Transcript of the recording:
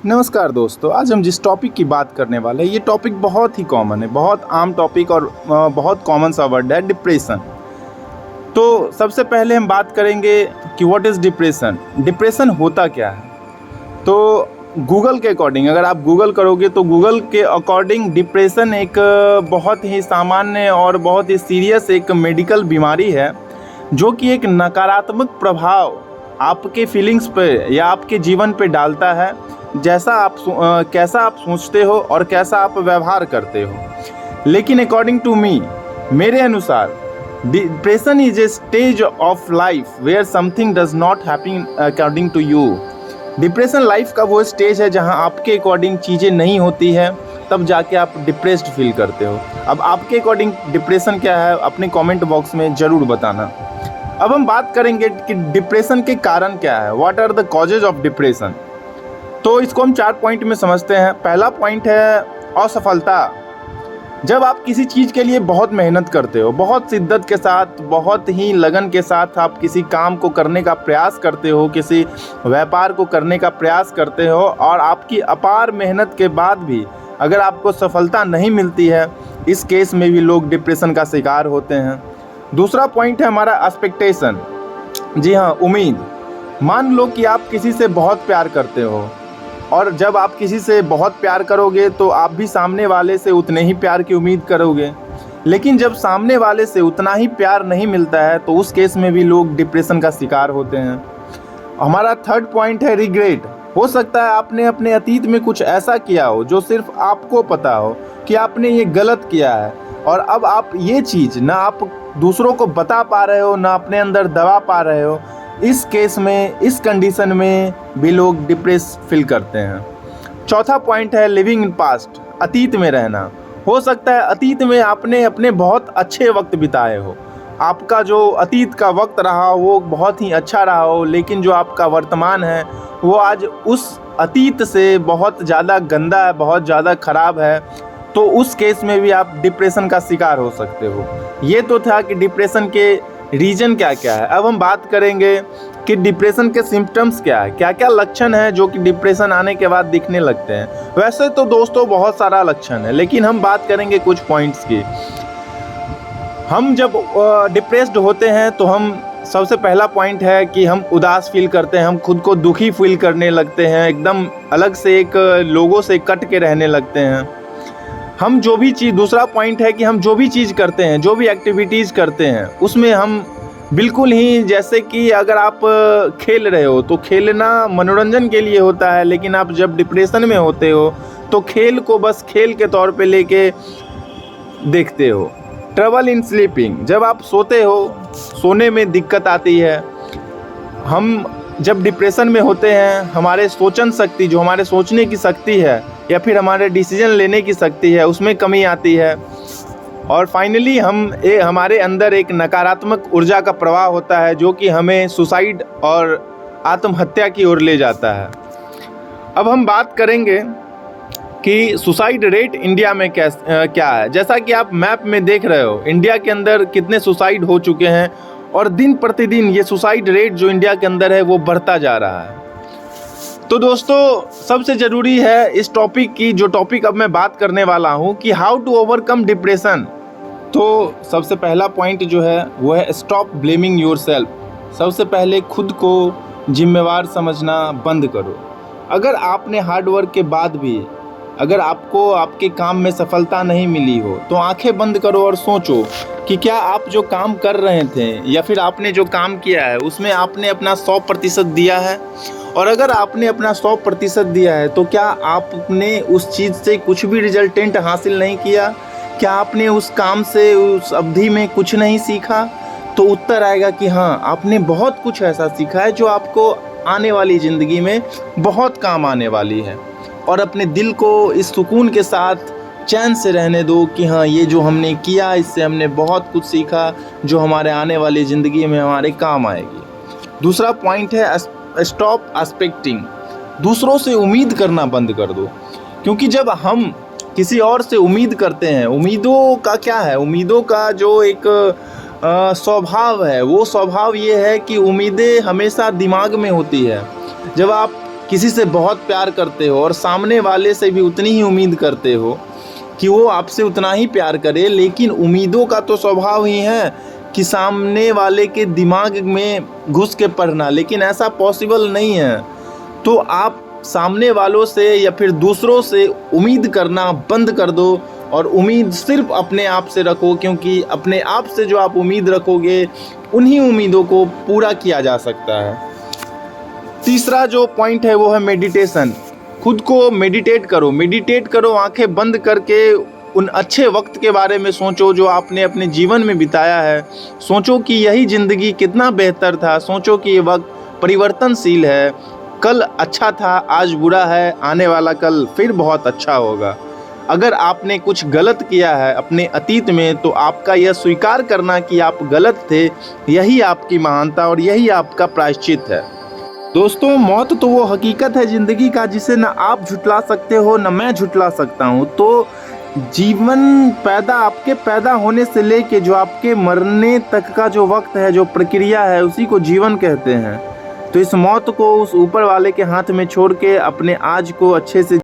नमस्कार दोस्तों, आज हम जिस टॉपिक की बात करने वाले हैं ये टॉपिक बहुत ही कॉमन है, बहुत आम टॉपिक और बहुत कॉमन सा वर्ड है डिप्रेशन। तो सबसे पहले हम बात करेंगे कि व्हाट इज़ डिप्रेशन। डिप्रेशन होता क्या है? तो गूगल के अकॉर्डिंग अगर आप गूगल करोगे तो गूगल के अकॉर्डिंग डिप्रेशन एक बहुत ही सामान्य और बहुत ही सीरियस एक मेडिकल बीमारी है जो कि एक नकारात्मक प्रभाव आपके फीलिंग्स पे या आपके जीवन पे डालता है। कैसा आप सोचते हो और कैसा आप व्यवहार करते हो। लेकिन अकॉर्डिंग टू मी, मेरे अनुसार depression is a stage of life where something does not happen according to you. Depression life का वो स्टेज है जहां आपके अकॉर्डिंग चीज़ें नहीं होती है, तब जाके आप डिप्रेस्ड फील करते हो। अब आपके अकॉर्डिंग डिप्रेशन क्या है, अपने कमेंट बॉक्स में ज़रूर बताना। अब हम बात करेंगे कि डिप्रेशन के कारण क्या है, what are the causes of depression. तो इसको हम 4 पॉइंट में समझते हैं। पहला पॉइंट है असफलता। जब आप किसी चीज़ के लिए बहुत मेहनत करते हो, बहुत शिद्दत के साथ, बहुत ही लगन के साथ आप किसी काम को करने का प्रयास करते हो, किसी व्यापार को करने का प्रयास करते हो और आपकी अपार मेहनत के बाद भी अगर आपको सफलता नहीं मिलती है, इस केस में भी लोग डिप्रेशन का शिकार होते हैं। दूसरा पॉइंट है हमारा एक्सपेक्टेशन। जी हाँ, उम्मीद। मान लो कि आप किसी से बहुत प्यार करते हो और जब आप किसी से बहुत प्यार करोगे तो आप भी सामने वाले से उतने ही प्यार की उम्मीद करोगे। लेकिन जब सामने वाले से उतना ही प्यार नहीं मिलता है तो उस केस में भी लोग डिप्रेशन का शिकार होते हैं। हमारा थर्ड पॉइंट है रिग्रेट। हो सकता है आपने अपने अतीत में कुछ ऐसा किया हो जो सिर्फ आपको पता हो कि आपने ये गलत किया है और अब आप ये चीज़ ना आप दूसरों को बता पा रहे हो ना अपने अंदर दबा पा रहे हो। इस केस में, इस कंडीशन में भी लोग डिप्रेस फील करते हैं। चौथा पॉइंट है लिविंग इन पास्ट। अतीत में रहना। हो सकता है अतीत में आपने अपने बहुत अच्छे वक्त बिताए हो, आपका जो अतीत का वक्त रहा वो बहुत ही अच्छा रहा हो, लेकिन जो आपका वर्तमान है वो आज उस अतीत से बहुत ज़्यादा गंदा है, बहुत ज़्यादा ख़राब है। तो उस केस में भी आप डिप्रेशन का शिकार हो सकते हो। ये तो था कि डिप्रेशन के रीजन क्या क्या है। अब हम बात करेंगे कि डिप्रेशन के सिम्टम्स क्या है, क्या क्या लक्षण है जो कि डिप्रेशन आने के बाद दिखने लगते हैं। वैसे तो दोस्तों बहुत सारा लक्षण है, लेकिन हम बात करेंगे कुछ पॉइंट्स की। हम जब डिप्रेस्ड होते हैं तो हम सबसे पहला पॉइंट है कि हम उदास फील करते हैं, हम खुद को दुखी फील करने लगते हैं, एकदम अलग से एक लोगों से कट के रहने लगते हैं। हम जो भी चीज़, दूसरा पॉइंट है कि हम जो भी चीज़ करते हैं, जो भी एक्टिविटीज़ करते हैं, उसमें हम बिल्कुल ही, जैसे कि अगर आप खेल रहे हो तो खेलना मनोरंजन के लिए होता है, लेकिन आप जब डिप्रेशन में होते हो तो खेल को बस खेल के तौर पे लेके देखते हो। Trouble in sleeping. जब आप सोते हो, सोने में दिक्कत आती है। हम जब डिप्रेशन में होते हैं, हमारे सोचन शक्ति, जो हमारे सोचने की शक्ति है या फिर हमारे डिसीजन लेने की शक्ति है, उसमें कमी आती है। और फाइनली हमारे अंदर एक नकारात्मक ऊर्जा का प्रवाह होता है जो कि हमें सुसाइड और आत्महत्या की ओर ले जाता है। अब हम बात करेंगे कि सुसाइड रेट इंडिया में क्या है। जैसा कि आप मैप में देख रहे हो, इंडिया के अंदर कितने सुसाइड हो चुके हैं और दिन प्रतिदिन ये सुसाइड रेट जो इंडिया के अंदर है वो बढ़ता जा रहा है। तो दोस्तों सबसे ज़रूरी है इस टॉपिक की, जो टॉपिक अब मैं बात करने वाला हूँ कि हाउ टू ओवरकम डिप्रेशन। तो सबसे पहला पॉइंट जो है वो है स्टॉप ब्लेमिंग योरसेल्फ। सबसे पहले खुद को जिम्मेवार समझना बंद करो। अगर आपने हार्ड वर्क के बाद भी अगर आपको आपके काम में सफलता नहीं मिली हो तो आंखें बंद करो और सोचो कि क्या आप जो काम कर रहे थे या फिर आपने जो काम किया है उसमें आपने अपना 100% दिया है। और अगर आपने अपना 100% दिया है तो क्या आपने उस चीज़ से कुछ भी रिजल्टेंट हासिल नहीं किया? क्या आपने उस काम से उस अवधि में कुछ नहीं सीखा? तो उत्तर आएगा कि हाँ, आपने बहुत कुछ ऐसा सीखा है जो आपको आने वाली ज़िंदगी में बहुत काम आने वाली है। और अपने दिल को इस सुकून के साथ चैन से रहने दो कि हाँ, ये जो हमने किया इससे हमने बहुत कुछ सीखा जो हमारे आने वाली ज़िंदगी में हमारे काम आएगी। दूसरा पॉइंट है स्टॉप एक्सपेक्टिंग। दूसरों से उम्मीद करना बंद कर दो, क्योंकि जब हम किसी और से उम्मीद करते हैं, उम्मीदों का क्या है, उम्मीदों का जो एक स्वभाव है, वो स्वभाव ये है कि उम्मीदें हमेशा दिमाग में होती है। जब आप किसी से बहुत प्यार करते हो और सामने वाले से भी उतनी ही उम्मीद करते हो कि वो आपसे उतना ही प्यार करे, लेकिन उम्मीदों का तो स्वभाव ही है कि सामने वाले के दिमाग में घुस के पढ़ना, लेकिन ऐसा पॉसिबल नहीं है। तो आप सामने वालों से या फिर दूसरों से उम्मीद करना बंद कर दो और उम्मीद सिर्फ अपने आप से रखो, क्योंकि अपने आप से जो आप उम्मीद रखोगे उन्हीं उम्मीदों को पूरा किया जा सकता है। तीसरा जो पॉइंट है वो है मेडिटेशन। खुद को मेडिटेट करो, आंखें बंद करके उन अच्छे वक्त के बारे में सोचो जो आपने अपने जीवन में बिताया है। सोचो कि यही ज़िंदगी कितना बेहतर था, सोचो कि ये वक्त परिवर्तनशील है, कल अच्छा था आज बुरा है, आने वाला कल फिर बहुत अच्छा होगा। अगर आपने कुछ गलत किया है अपने अतीत में तो आपका यह स्वीकार करना कि आप गलत थे, यही आपकी महानता और यही आपका प्रायश्चित है। दोस्तों, मौत तो वो हकीकत है ज़िंदगी का जिसे ना आप झुटला सकते हो ना मैं झुटला सकता हूँ। तो जीवन आपके पैदा होने से लेके जो आपके मरने तक का जो वक्त है, जो प्रक्रिया है, उसी को जीवन कहते हैं। तो इस मौत को उस ऊपर वाले के हाथ में छोड़ के अपने आज को अच्छे से